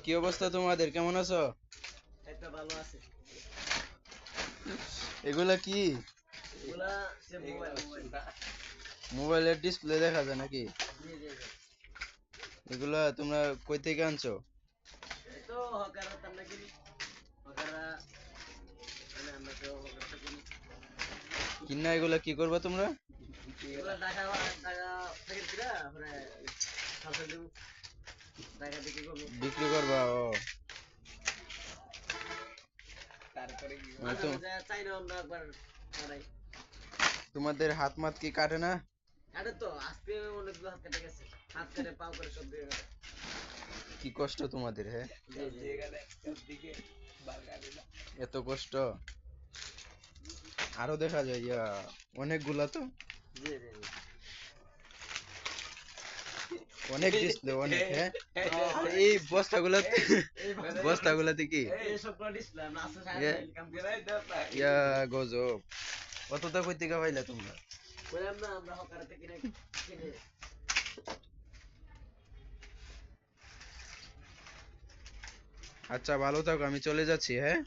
কি অবস্থা তোমাদের, কেমন আছো? একটা ভালো আছে। এগুলা কি? এগুলা সে মোবাইল মোবাইলের ডিসপ্লে দেখা যায় নাকি? জি জি জি। এগুলা তোমরা কই থেকে আনছো? এই তো হকারা আমরা কিনি। হকারা মানে আমরা তো হকারটা কিনি। কিনা এগুলা কি করবা তোমরা? এগুলা টাকা টাকা প্যাকেট কিনা পরে খালসা দেবো, টাকা বিক্রি করবো। বিক্রি করবা? ও তারপরে কি মানে তো চাই না আমরা একবার করাই। তোমাদের হাত মাত কি কাটে না? কাটে তো, আজকে অনেকগুলো হাত কেটে গেছে। হাত কেটে পাও করে সব দিয়ে গেছে। কি কষ্ট তোমাদের, হ্যাঁ? জি জি। এত কষ্ট? আরো দেখা যায় অনেকগুলা তো, জি জি জি। অনেক ডিসপ্লে অনেক, হ্যাঁ? এই বস্তাগুলাতে কি এই সবগুলো ডিসপ্লে আমরা আছে কাম গজব! কতটা কই থেকে পাইলা তোমরা? বললাম না আমরা হকারাতে কিনে কিনে। আচ্ছা, ভালো থাকো, আমি চলে যাচ্ছি, হ্যাঁ?